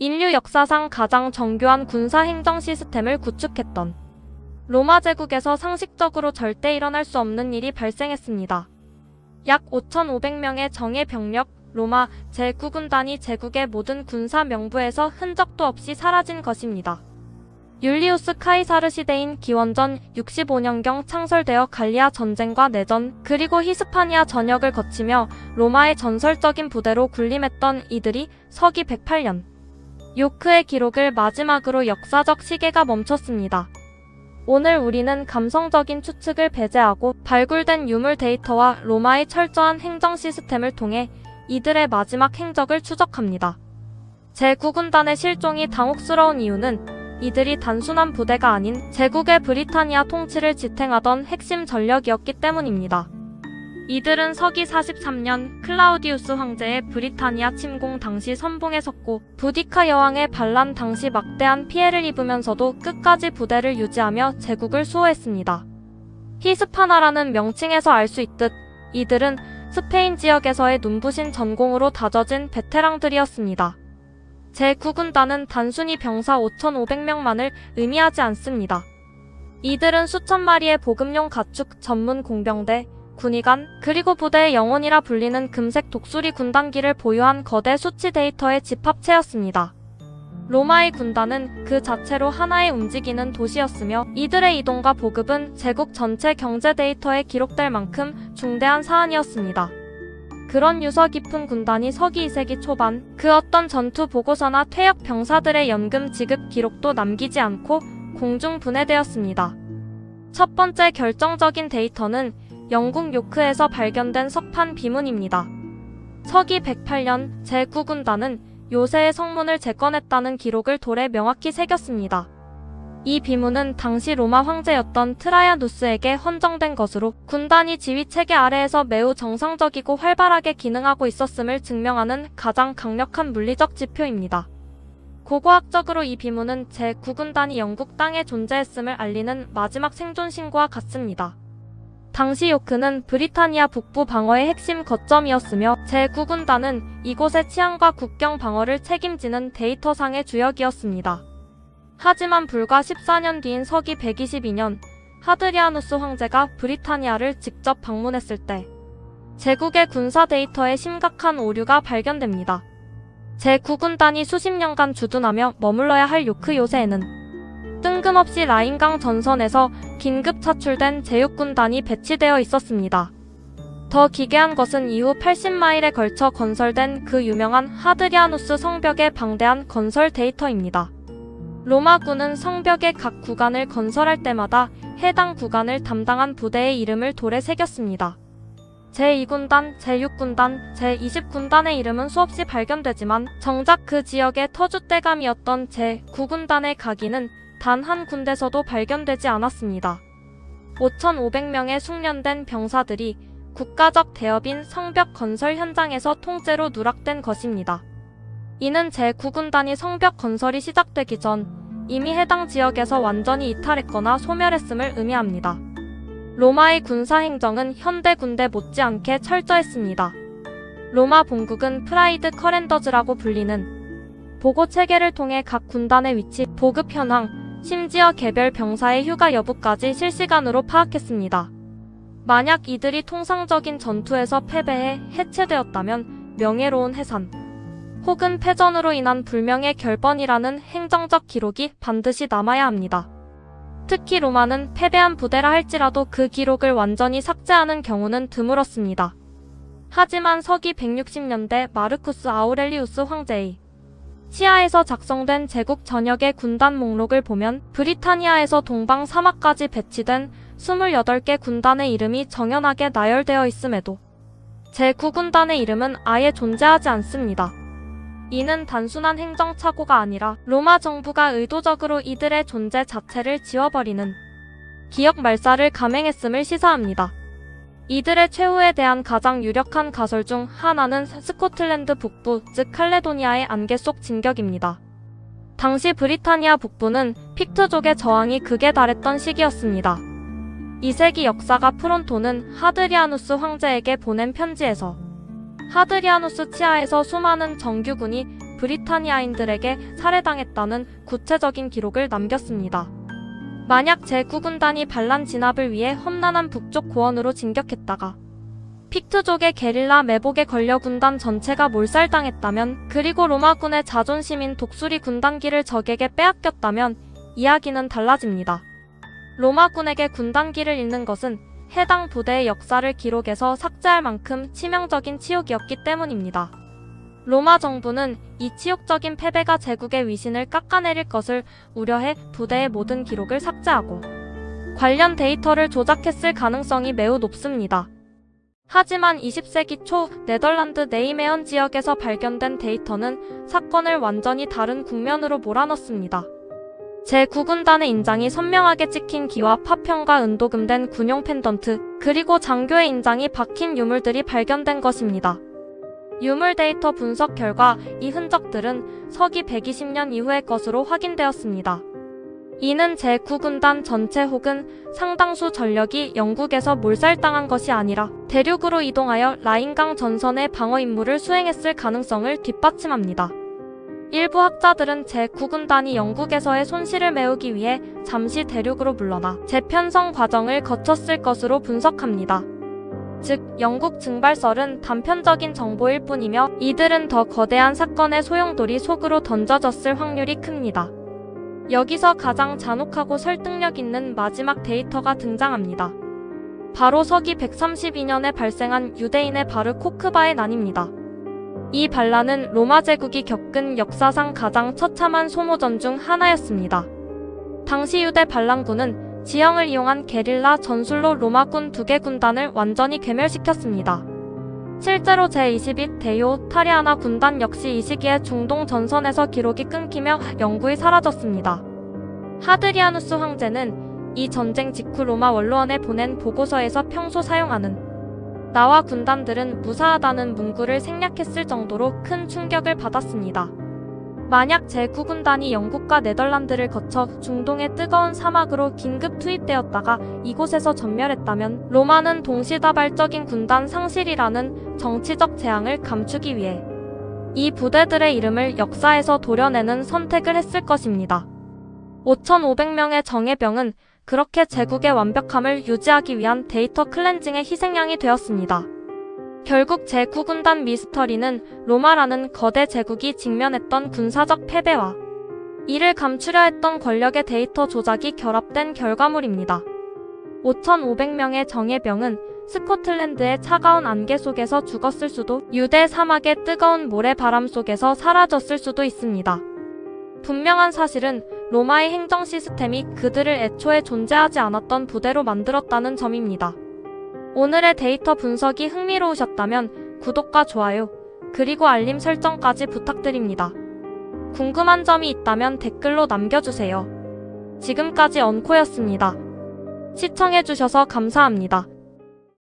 인류 역사상 가장 정교한 군사 행정 시스템을 구축했던 로마 제국에서 상식적으로 절대 일어날 수 없는 일이 발생했습니다. 약 5,500명의 정예 병력, 로마 제9군단이 제국의 모든 군사 명부에서 흔적도 없이 사라진 것입니다. 율리우스 카이사르 시대인 기원전 65년경 창설되어 갈리아 전쟁과 내전, 그리고 히스파니아 전역을 거치며 로마의 전설적인 부대로 군림했던 이들이 서기 108년 요크의 기록을 마지막으로 역사적 시계가 멈췄습니다. 오늘 우리는 감성적인 추측을 배제하고 발굴된 유물 데이터와 로마의 철저한 행정 시스템을 통해 이들의 마지막 행적을 추적합니다. 제9군단의 실종이 당혹스러운 이유는 이들이 단순한 부대가 아닌 제국의 브리타니아 통치를 지탱하던 핵심 전력이었기 때문입니다. 이들은 서기 43년 클라우디우스 황제의 브리타니아 침공 당시 선봉에 섰고 부디카 여왕의 반란 당시 막대한 피해를 입으면서도 끝까지 부대를 유지하며 제국을 수호했습니다. 히스파나라는 명칭에서 알 수 있듯 이들은 스페인 지역에서의 눈부신 전공으로 다져진 베테랑들이었습니다. 제9군단은 단순히 병사 5,500명만을 의미하지 않습니다. 이들은 수천 마리의 보급용 가축, 전문 공병대, 군의관, 그리고 부대의 영혼이라 불리는 금색 독수리 군단기를 보유한 거대 수치 데이터의 집합체였습니다. 로마의 군단은 그 자체로 하나의 움직이는 도시였으며 이들의 이동과 보급은 제국 전체 경제 데이터에 기록될 만큼 중대한 사안이었습니다. 그런 유서 깊은 군단이 서기 2세기 초반 그 어떤 전투 보고서나 퇴역 병사들의 연금 지급 기록도 남기지 않고 공중 분해되었습니다. 첫 번째 결정적인 데이터는 영국 요크에서 발견된 석판 비문입니다. 서기 108년 제9군단은 요새의 성문을 재건했다는 기록을 돌에 명확히 새겼습니다. 이 비문은 당시 로마 황제였던 트라야누스에게 헌정된 것으로 군단이 지휘체계 아래에서 매우 정상적이고 활발하게 기능하고 있었음을 증명하는 가장 강력한 물리적 지표입니다. 고고학적으로 이 비문은 제9군단이 영국 땅에 존재했음을 알리는 마지막 생존 신고와 같습니다. 당시 요크는 브리타니아 북부 방어의 핵심 거점이었으며 제9군단은 이곳의 치안과 국경 방어를 책임지는 데이터상의 주역이었습니다. 하지만 불과 14년 뒤인 서기 122년 하드리아누스 황제가 브리타니아를 직접 방문했을 때 제국의 군사 데이터에 심각한 오류가 발견됩니다. 제9군단이 수십 년간 주둔하며 머물러야 할 요크 요새에는 뜬금없이 라인강 전선에서 긴급 차출된 제6군단이 배치되어 있었습니다. 더 기괴한 것은 이후 80마일에 걸쳐 건설된 그 유명한 하드리아누스 성벽의 방대한 건설 데이터입니다. 로마군은 성벽의 각 구간을 건설할 때마다 해당 구간을 담당한 부대의 이름을 돌에 새겼습니다. 제2군단, 제6군단, 제20군단의 이름은 수없이 발견되지만 정작 그 지역의 터줏대감이었던 제9군단의 각인은 단 한 군데서도 발견되지 않았습니다. 5,500명의 숙련된 병사들이 국가적 대업인 성벽 건설 현장에서 통째로 누락된 것입니다. 이는 제9군단이 성벽 건설이 시작되기 전 이미 해당 지역에서 완전히 이탈했거나 소멸했음을 의미합니다. 로마의 군사 행정은 현대 군대 못지않게 철저했습니다. 로마 본국은 프라이드 커렌더즈라고 불리는 보고 체계를 통해 각 군단의 위치, 보급 현황, 심지어 개별 병사의 휴가 여부까지 실시간으로 파악했습니다. 만약 이들이 통상적인 전투에서 패배해 해체되었다면 명예로운 해산, 혹은 패전으로 인한 불명예 결번이라는 행정적 기록이 반드시 남아야 합니다. 특히 로마는 패배한 부대라 할지라도 그 기록을 완전히 삭제하는 경우는 드물었습니다. 하지만 서기 160년대 마르쿠스 아우렐리우스 황제의 치하에서 작성된 제국 전역의 군단 목록을 보면 브리타니아에서 동방 사막까지 배치된 28개 군단의 이름이 정연하게 나열되어 있음에도 제9군단의 이름은 아예 존재하지 않습니다. 이는 단순한 행정착오가 아니라 로마 정부가 의도적으로 이들의 존재 자체를 지워버리는 기억 말살을 감행했음을 시사합니다. 이들의 최후에 대한 가장 유력한 가설 중 하나는 스코틀랜드 북부, 즉 칼레도니아의 안개 속 진격입니다. 당시 브리타니아 북부는 픽트족의 저항이 극에 달했던 시기였습니다. 2세기 역사가 프론토는 하드리아누스 황제에게 보낸 편지에서 하드리아누스 치하에서 수많은 정규군이 브리타니아인들에게 살해당했다는 구체적인 기록을 남겼습니다. 만약 제9군단이 반란 진압을 위해 험난한 북쪽 고원으로 진격했다가 픽트족의 게릴라 매복에 걸려 군단 전체가 몰살당했다면, 그리고 로마군의 자존심인 독수리 군단기를 적에게 빼앗겼다면 이야기는 달라집니다. 로마군에게 군단기를 잃는 것은 해당 부대의 역사를 기록에서 삭제할 만큼 치명적인 치욕이었기 때문입니다. 로마 정부는 이 치욕적인 패배가 제국의 위신을 깎아내릴 것을 우려해 부대의 모든 기록을 삭제하고 관련 데이터를 조작했을 가능성이 매우 높습니다. 하지만 20세기 초 네덜란드 네이메언 지역에서 발견된 데이터는 사건을 완전히 다른 국면으로 몰아넣습니다. 제9군단의 인장이 선명하게 찍힌 기와 파편과 은도금된 군용 펜던트, 그리고 장교의 인장이 박힌 유물들이 발견된 것입니다. 유물 데이터 분석 결과 이 흔적들은 서기 120년 이후의 것으로 확인되었습니다. 이는 제9군단 전체 혹은 상당수 전력이 영국에서 몰살당한 것이 아니라 대륙으로 이동하여 라인강 전선의 방어 임무를 수행했을 가능성을 뒷받침합니다. 일부 학자들은 제9군단이 영국에서의 손실을 메우기 위해 잠시 대륙으로 물러나 재편성 과정을 거쳤을 것으로 분석합니다. 즉, 영국 증발설은 단편적인 정보일 뿐이며 이들은 더 거대한 사건의 소용돌이 속으로 던져졌을 확률이 큽니다. 여기서 가장 잔혹하고 설득력 있는 마지막 데이터가 등장합니다. 바로 서기 132년에 발생한 유대인의 바르 코크바의 난입니다. 이 반란은 로마 제국이 겪은 역사상 가장 처참한 소모전 중 하나였습니다. 당시 유대 반란군은 지형을 이용한 게릴라 전술로 로마군 2개 군단을 완전히 괴멸시켰습니다. 실제로 제22 데이오 타리아나 군단 역시 이 시기에 중동 전선에서 기록이 끊기며 영구히 사라졌습니다. 하드리아누스 황제는 이 전쟁 직후 로마 원로원에 보낸 보고서에서 평소 사용하는 나와 군단들은 무사하다는 문구를 생략했을 정도로 큰 충격을 받았습니다. 만약 제9군단이 영국과 네덜란드를 거쳐 중동의 뜨거운 사막으로 긴급 투입되었다가 이곳에서 전멸했다면 로마는 동시다발적인 군단 상실이라는 정치적 재앙을 감추기 위해 이 부대들의 이름을 역사에서 도려내는 선택을 했을 것입니다. 5,500명의 정예병은 그렇게 제국의 완벽함을 유지하기 위한 데이터 클렌징의 희생양이 되었습니다. 결국 제9군단 미스터리는 로마라는 거대 제국이 직면했던 군사적 패배와 이를 감추려 했던 권력의 데이터 조작이 결합된 결과물입니다. 5,500명의 정예병은 스코틀랜드의 차가운 안개 속에서 죽었을 수도, 유대 사막의 뜨거운 모래바람 속에서 사라졌을 수도 있습니다. 분명한 사실은 로마의 행정 시스템이 그들을 애초에 존재하지 않았던 부대로 만들었다는 점입니다. 오늘의 데이터 분석이 흥미로우셨다면 구독과 좋아요, 그리고 알림 설정까지 부탁드립니다. 궁금한 점이 있다면 댓글로 남겨주세요. 지금까지 언코였습니다. 시청해주셔서 감사합니다.